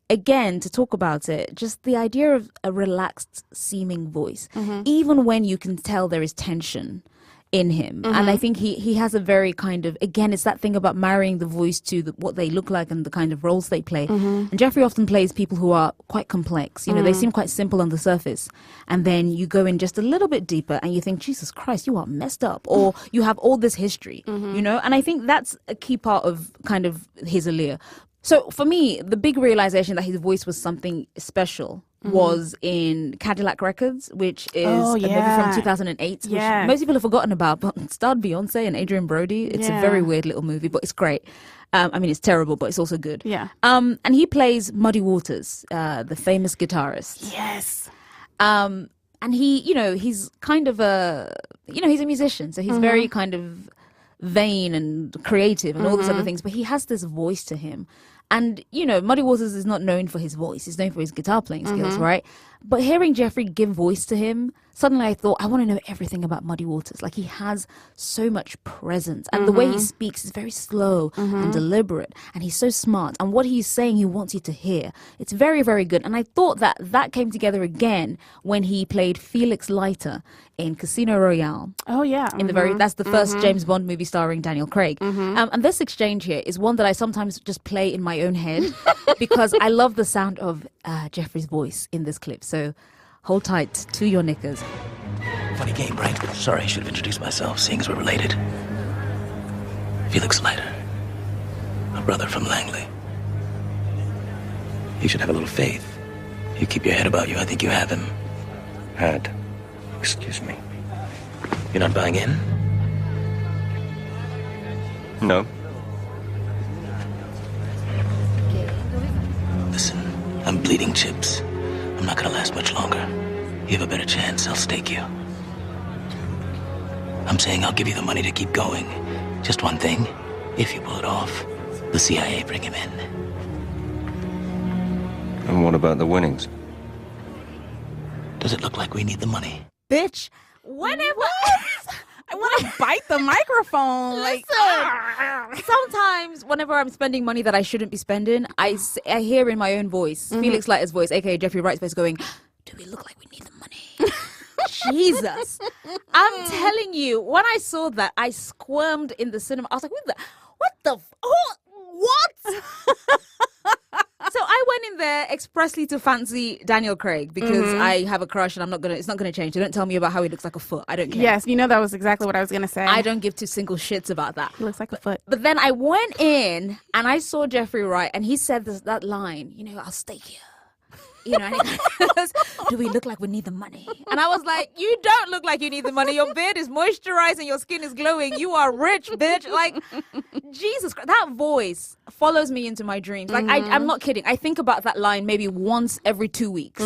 again, to talk about it, just the idea of a relaxed seeming voice, even when you can tell there is tension in him. And I think he has a very kind of, again, it's that thing about marrying the voice to what they look like and the kind of roles they play. And Jeffrey often plays people who are quite complex. You know, they seem quite simple on the surface. And then you go in just a little bit deeper and you think, Jesus Christ, you are messed up. Or you have all this history, you know? And I think that's a key part of kind of his allure. So for me, the big realization that his voice was something special was in Cadillac Records, which is a movie from 2008, which most people have forgotten about, but it starred Beyonce and Adrian Brody. It's a very weird little movie, but it's great. I mean, it's terrible, but it's also good. Yeah. And he plays Muddy Waters, the famous guitarist. Yes. And he, you know, he's kind of he's a musician, so he's very kind of vain and creative and all these other things, but he has this voice to him. And, you know, Muddy Waters is not known for his voice. He's known for his guitar playing skills, right? But hearing Jeffrey give voice to him, suddenly I thought, I want to know everything about Muddy Waters. Like, he has so much presence. And the way he speaks is very slow and deliberate. And he's so smart. And what he's saying, he wants you to hear. It's very, very good. And I thought that came together again when he played Felix Leiter in Casino Royale. Oh, yeah. That's the first James Bond movie starring Daniel Craig. And this exchange here is one that I sometimes just play in my own head because I love the sound of Jeffrey's voice in this clip. So hold tight to your knickers. Funny game, right? Sorry, I should have introduced myself, seeing as we're related. Felix Leiter, a brother from Langley. You should have a little faith. You keep your head about you, I think you have him. Had. Excuse me. You're not buying in? No. Listen, I'm bleeding chips. I'm not gonna last much longer. You have a better chance, I'll stake you. I'm saying I'll give you the money to keep going. Just one thing. If you pull it off, the CIA bring him in. And what about the winnings? Does it look like we need the money? Bitch, whenever... I want to bite the microphone. Listen, sometimes whenever I'm spending money that I shouldn't be spending, I hear in my own voice, Felix Leiter's voice, aka Jeffrey Wright's voice, going, do we look like we need the money? Jesus. I'm telling you, when I saw that, I squirmed in the cinema. I was like, what? So I went in there expressly to fancy Daniel Craig because I have a crush and it's not gonna change. So don't tell me about how he looks like a foot. I don't care. Yes, you know that was exactly what I was gonna say. I don't give two single shits about that. He looks like a foot. But then I went in and I saw Jeffrey Wright and he said that line, you know, I'll stake you. You know, and he goes, do we look like we need the money? And I was like, you don't look like you need the money. Your beard is moisturized and your skin is glowing. You are rich, bitch. Like, Jesus Christ, that voice follows me into my dreams. Like, I'm not kidding. I think about that line maybe once every 2 weeks.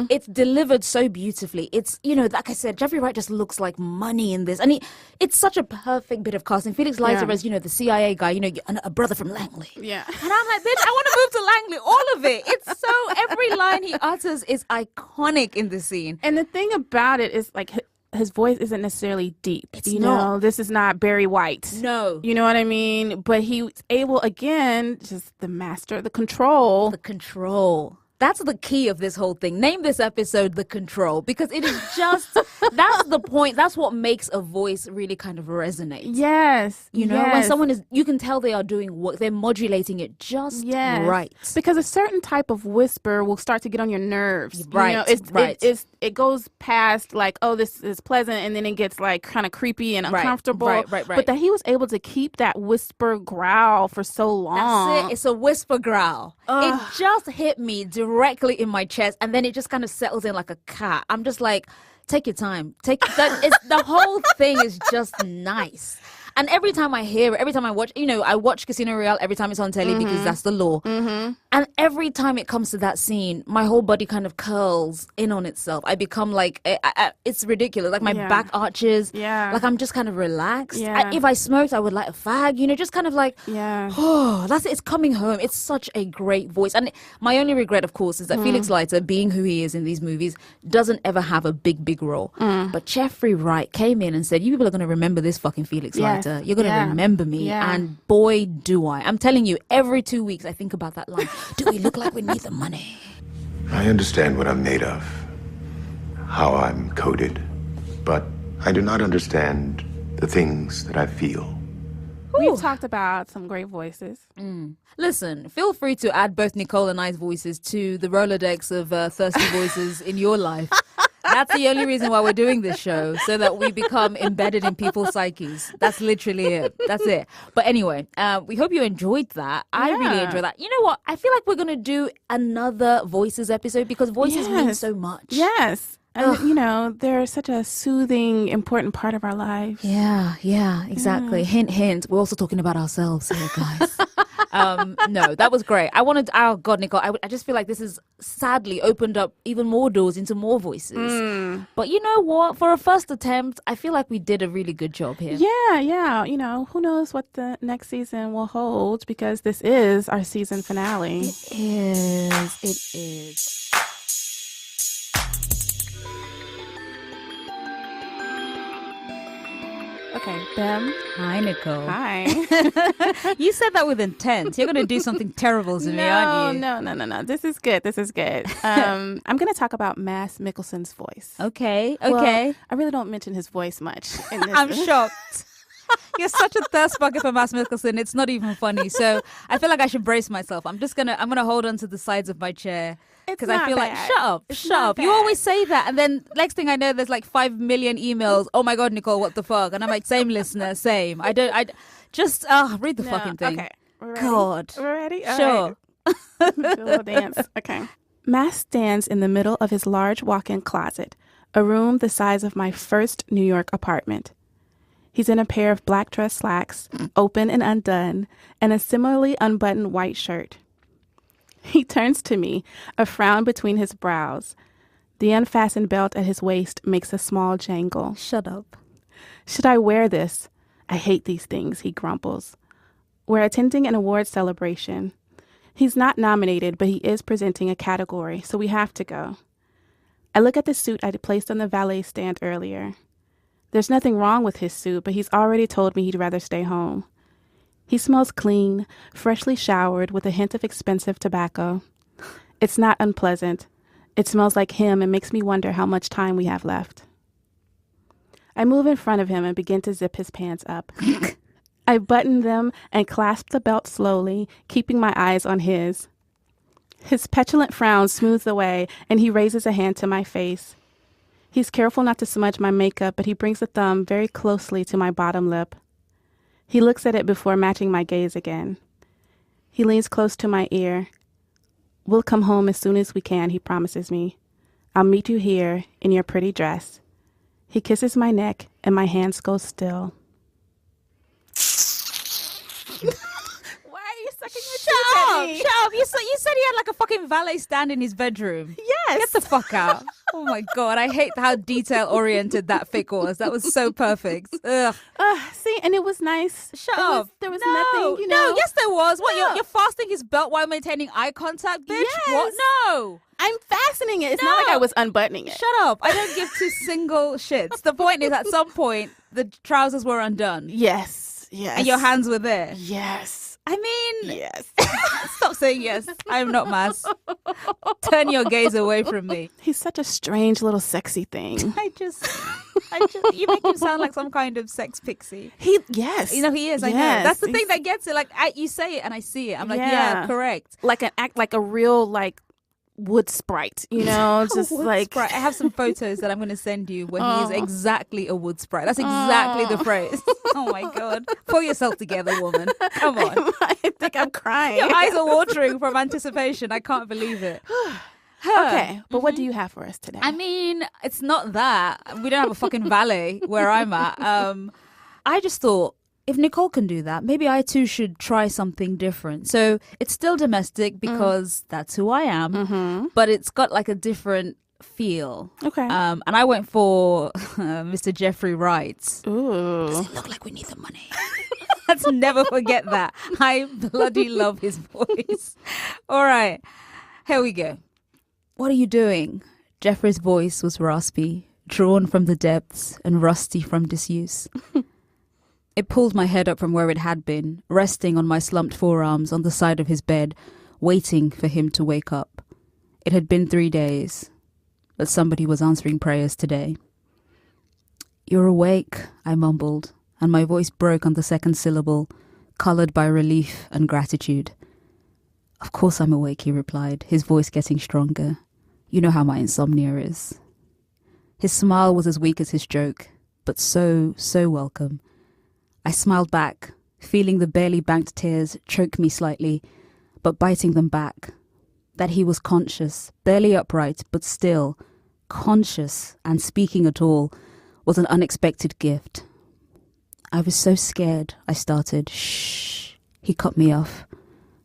It's delivered so beautifully. It's, you know, like I said, Jeffrey Wright just looks like money in this. And it's such a perfect bit of casting. Felix Leiter as, you know, the CIA guy, you know, a brother from Langley. Yeah. And I'm like, bitch, I want to move to Langley. All of it. It's so, every line he utters is iconic in this scene. And the thing about it is, like, his voice isn't necessarily deep. It's you not. know, this is not Barry White. No. You know what I mean? But he was able, again, just the master of the control. The control. That's the key of this whole thing. Name this episode The Control, because it is just, that's the point. That's what makes a voice really kind of resonate. Yes. You know, when someone is, you can tell they are doing work, they're modulating it just right. Because a certain type of whisper will start to get on your nerves. Right, You know, right. It goes past like, oh, this is pleasant, and then it gets like kind of creepy and uncomfortable. Right. But that he was able to keep that whisper growl for so long. That's it. It's a whisper growl. It just hit me directly in my chest, and then it just kind of settles in like a cat. I'm just like, take your time. The whole thing is just nice. And every time I hear it, every time I watch, you know, I watch Casino Royale every time it's on telly because that's the law. And every time it comes to that scene, my whole body kind of curls in on itself. I become like, it's ridiculous. Like my back arches. Yeah. Like I'm just kind of relaxed. Yeah. If I smoked, I would light a fag, you know, just kind of like, oh, that's it. It's coming home. It's such a great voice. And my only regret, of course, is that Felix Leiter, being who he is in these movies, doesn't ever have a big role. But Jeffrey Wright came in and said, you people are going to remember this fucking Felix Leiter. You're going to remember me. And boy, do I. I'm telling you, every 2 weeks I think about that line. Do we look like we need the money? I understand what I'm made of, how I'm coded, but I do not understand the things that I feel. We've talked about some great voices. Listen, feel free to add both Nicole and I's voices to the Rolodex of thirsty voices in your life. That's the only reason why we're doing this show, so that we become embedded in people's psyches. That's literally it. That's it. But anyway, we hope you enjoyed that. I really enjoyed that. You know what? I feel like we're going to do another Voices episode because voices mean so much. Yes. And, you know, they're such a soothing, important part of our lives. Yeah, exactly. Yeah. Hint, hint. We're also talking about ourselves here, guys. No, that was great. Oh God, Nicole, I just feel like this has sadly opened up even more doors into more voices. But you know what? For a first attempt, I feel like we did a really good job here. Yeah. You know, who knows what the next season will hold, because this is our season finale. It is. Okay, Bem. Hi, Nicole. Hi. You said that with intent. You're going to do something terrible to me, aren't you? No. This is good. I'm going to talk about Mads Mikkelsen's voice. Okay. Well, I really don't mention his voice much in this. I'm shocked. You're such a thirst bucket for Mads Mikkelsen. It's not even funny. So I feel like I should brace myself. I'm gonna hold on to the sides of my chair because I feel like shut up. You always say that, and then next thing I know, there's like 5 million emails. Oh my God, Nicole, what the fuck? And I'm like, same listener, same. I just read the fucking thing. Okay, we're ready. God, we're ready. All sure. Right. Do a little dance. Okay. Mads stands in the middle of his large walk-in closet, a room the size of my first New York apartment. He's in a pair of black dress slacks, open and undone, and a similarly unbuttoned white shirt. He turns to me, a frown between his brows. The unfastened belt at his waist makes a small jangle. Shut up. Should I wear this? I hate these things, he grumbles. We're attending an award celebration. He's not nominated, but he is presenting a category, so we have to go. I look at the suit I'd placed on the valet stand earlier. There's nothing wrong with his suit, but he's already told me he'd rather stay home. He smells clean, freshly showered with a hint of expensive tobacco. It's not unpleasant. It smells like him and makes me wonder how much time we have left. I move in front of him and begin to zip his pants up. I button them and clasp the belt slowly, keeping my eyes on his. His petulant frown smooths away, and he raises a hand to my face. He's careful not to smudge my makeup, but he brings a thumb very closely to my bottom lip. He looks at it before matching my gaze again. He leans close to my ear. We'll come home as soon as we can, he promises me. I'll meet you here in your pretty dress. He kisses my neck and my hands go still. Why are you sucking your teeth at me? Shut up. You said he had like a fucking valet stand in his bedroom. Yes. Get the fuck out. Oh my God. I hate how detail oriented that fic was. That was so perfect. Ugh. See, and it was nice. Shut up. There was nothing, you know. No, yes there was. What, you're fastening his belt while maintaining eye contact, bitch? Yes. What? No. I'm fastening it. It's not like I was unbuttoning it. Shut up. I don't give two single shits. The point is, at some point, the trousers were undone. Yes. Yes. And your hands were there. Yes. I mean, yes. Stop saying yes. I'm not Mas. Turn your gaze away from me. He's such a strange little sexy thing. I just, you make him sound like some kind of sex pixie. Yes. You know, he is. I know. That's the thing that gets it. Like, you say it and I see it. I'm like, yeah correct. Like a real, like, wood sprite, you know, just like sprite. I have some photos that I'm going to send you where he is exactly a wood sprite. That's exactly the phrase. Oh my God. Pull yourself together, woman. Come on. I think I'm crying. Your eyes are watering from anticipation. I can't believe it. Okay, but what do you have for us today? I mean, it's not that. We don't have a fucking valet where I'm at. I just thought, if Nicole can do that, maybe I too should try something different. So it's still domestic because that's who I am, but it's got like a different feel. Okay. And I went for Mr. Jeffrey Wright. Ooh. Does it look like we need the money? Let's never forget that. I bloody love his voice. All right, here we go. What are you doing? Jeffrey's voice was raspy, drawn from the depths and rusty from disuse. It pulled my head up from where it had been, resting on my slumped forearms on the side of his bed, waiting for him to wake up. It had been 3 days, but somebody was answering prayers today. You're awake, I mumbled, and my voice broke on the second syllable, coloured by relief and gratitude. Of course I'm awake, he replied, his voice getting stronger. You know how my insomnia is. His smile was as weak as his joke, but so welcome. I smiled back, feeling the barely banked tears choke me slightly, but biting them back. That he was conscious, barely upright, but still conscious and speaking at all was an unexpected gift. I was so scared, I started. Shh. He cut me off.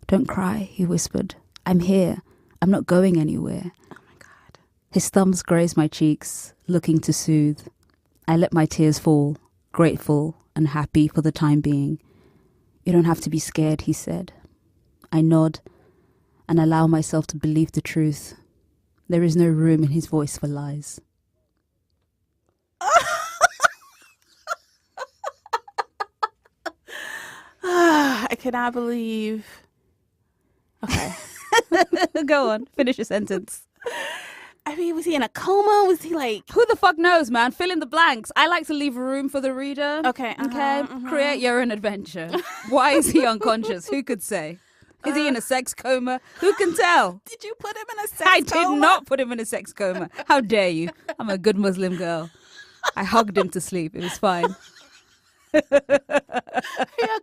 Don't cry, he whispered. I'm here. I'm not going anywhere. Oh my God. His thumbs grazed my cheeks, looking to soothe. I let my tears fall, grateful and happy for the time being. You don't have to be scared, he said. I nod and allow myself to believe the truth. There is no room in his voice for lies. I cannot believe. Okay. Go on, finish your sentence. I mean, was he in a coma? Was he like... Who the fuck knows, man? Fill in the blanks. I like to leave room for the reader. Okay. Create your own adventure. Why is he unconscious? Who could say? Is he in a sex coma? Who can tell? Did you put him in a sex coma? I did not put him in a sex coma. How dare you? I'm a good Muslim girl. I hugged him to sleep. It was fine. Yeah,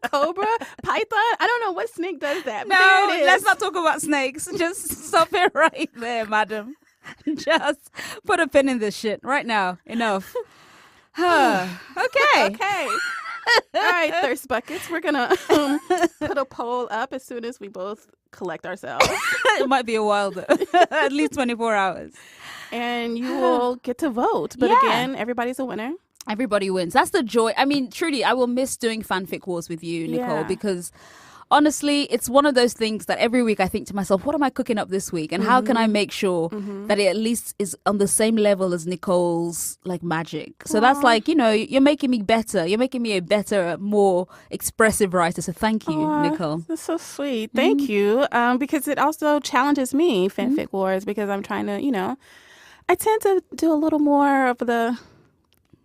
cobra, python. I don't know what snake does that. But No, there it is. let's not talk about snakes. Just stop it right there, madam. Just put a pin in this shit right now. Enough. Okay. Okay. All right, thirst buckets. We're gonna put a poll up as soon as we both collect ourselves. It might be a while though. At least 24 hours. And you will get to vote. But again, everybody's a winner. Everybody wins. That's the joy. I mean, truly, I will miss doing fanfic wars with you, Nicole, Yeah. because honestly, it's one of those things that every week I think to myself, what am I cooking up this week? And how can I make sure that it at least is on the same level as Nicole's like magic? So that's like, you know, you're making me better. You're making me a better, more expressive writer. So thank you, Nicole. That's so sweet. Thank you. Because it also challenges me, fanfic wars, because I'm trying to, you know, I tend to do a little more of the,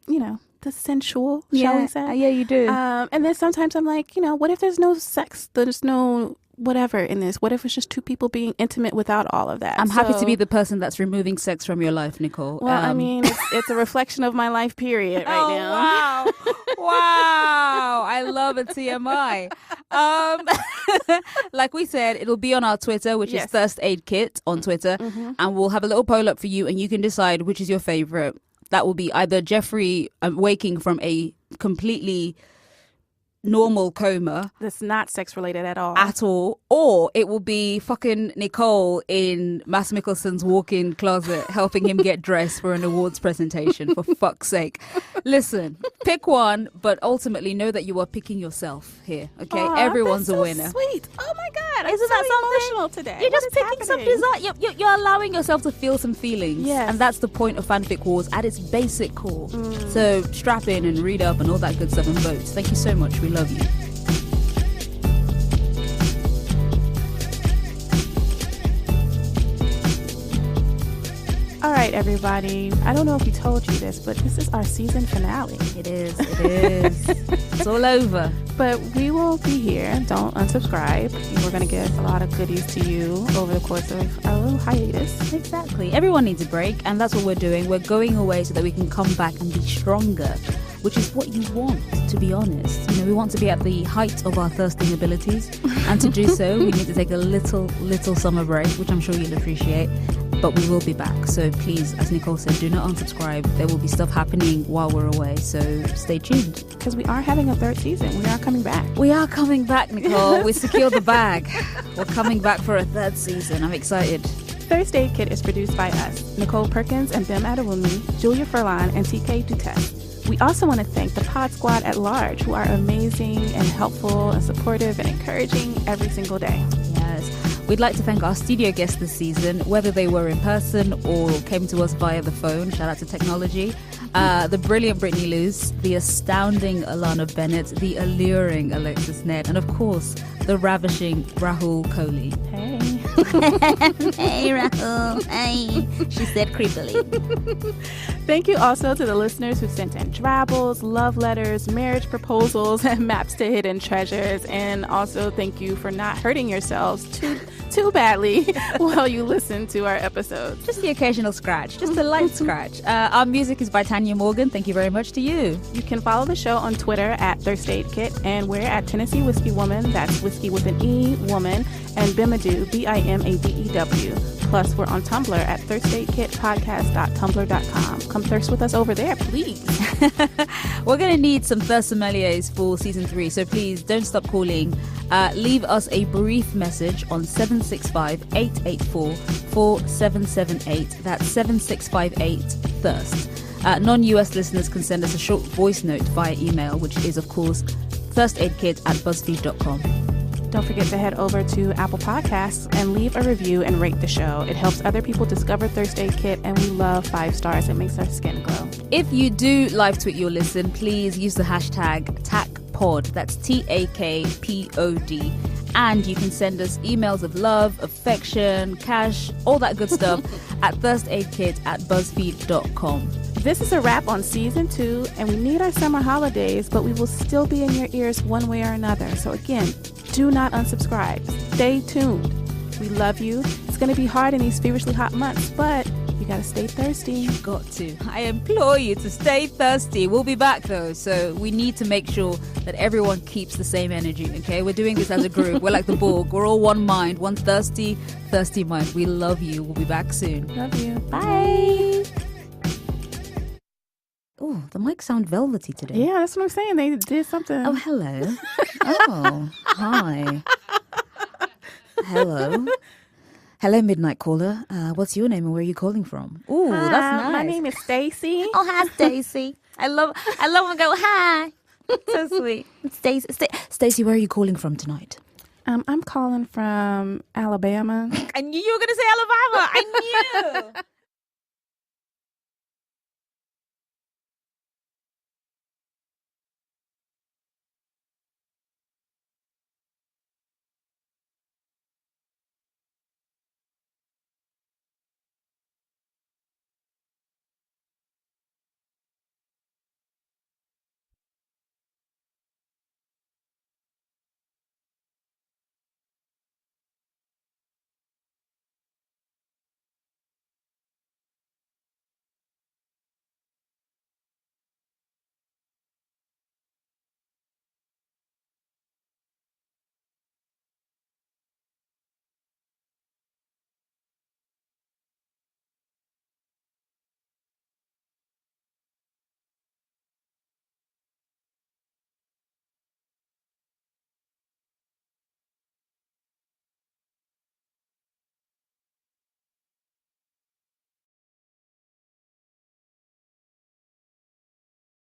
you know, the sensual, shall we say? Yeah, you do. And then sometimes I'm like, you know, what if there's no sex? There's no whatever in this. What if it's just two people being intimate without all of that? I'm happy to be the person that's removing sex from your life, Nicole. Well, I mean, it's a reflection of my life period right now. Wow. Wow. I love a TMI. Like we said, it'll be on our Twitter, which is Thirst Aid Kit on Twitter. And we'll have a little poll up for you, and you can decide which is your favorite. That will be either Jeffrey waking from a completely normal coma. That's not sex related at all. Or it will be fucking Nicole in Mads Mikkelsen's walk-in closet helping him get dressed for an awards presentation, for fuck's sake. Listen, pick one, but ultimately know that you are picking yourself here, okay? Aw, Everyone's that's a so winner. Sweet. Oh my God. Isn't that something? Emotional today. You're What just is picking some happening? desire. You're allowing yourself to feel some feelings. Yes. And that's the point of Fanfic Wars at its basic core. So strap in and read up and all that good stuff and vote. Thank you so much. We love you. All right, everybody. I don't know if we told you this, but this is our season finale. It is. It's all over. But we will be here. Don't unsubscribe. We're going to give a lot of goodies to you over the course of our little hiatus. Exactly. Everyone needs a break, and that's what we're doing. We're going away so that we can come back and be stronger, which is what you want, to be honest. You know, we want to be at the height of our thirsting abilities, and to do so, we need to take a little summer break, which I'm sure you'll appreciate. But we will be back. So please, as Nicole said, do not unsubscribe. There will be stuff happening while we're away. So stay tuned. Because we are having a third season. We are coming back. We are coming back, Nicole. We secured the bag. We're coming back for a third season. I'm excited. Thirst Aid Kit is produced by us, Nicole Perkins and Bim Adewumi, Julia Furlan, and TK Duterte. We also want to thank the Pod Squad at large, who are amazing and helpful and supportive and encouraging every single day. Yes. We'd like to thank our studio guests this season, whether they were in person or came to us via the phone. Shout out to technology. The brilliant Brittany Luce, the astounding Alana Bennett, the alluring Alexis Ned, and of course, the ravishing Rahul Kohli. Hey. Hey, Rahul. Hey. She said creepily. Thank you also to the listeners who sent in drabbles, love letters, marriage proposals, and maps to hidden treasures. And also thank you for not hurting yourselves too badly while you listen to our episodes. Just the occasional scratch, just a light scratch. Our music is by Tanya Morgan. Thank you very much to you. You can follow the show on Twitter at Thirst Aid Kit, and we're at Tennessee Whiskey Woman. That's whiskey with an E, woman, and Bimadew, BIMADEW. Plus, we're on Tumblr at thirstaidkitpodcast.tumblr.com. Come thirst with us over there, please. We're going to need some thirst sommeliers for season 3, so please don't stop calling. Leave us a brief message on 765-884-4778. That's 7658-THIRST. Non-US listeners can send us a short voice note via email, which is, of course, thirstaidkit@buzzfeed.com. Don't forget to head over to Apple Podcasts and leave a review and rate the show. It helps other people discover Thirst Aid Kit, and we love 5 stars. It makes our skin glow. If you do live tweet your listen, please use the hashtag TACPOD. That's TAKPOD. And you can send us emails of love, affection, cash, all that good stuff at thirstaidkit@buzzfeed.com. This is a wrap on season 2, and we need our summer holidays, but we will still be in your ears one way or another. So again, do not unsubscribe. Stay tuned. We love you. It's going to be hard in these feverishly hot months, but you got to stay thirsty. You've got to. I implore you to stay thirsty. We'll be back though, so we need to make sure that everyone keeps the same energy, okay? We're doing this as a group. We're like the Borg. We're all one mind, one thirsty mind. We love you. We'll be back soon. Love you. Bye. Oh, the mics sound velvety today. Yeah, that's what I'm saying. They did something. Oh, hello. Oh, hi. Hello. Hello, Midnight Caller. What's your name and where are you calling from? Oh, that's nice. My name is Stacy. Oh, hi, Stacy. I love when I go, hi. So sweet. Stacy, where are you calling from tonight? I'm calling from Alabama. I knew you were going to say Alabama. I knew.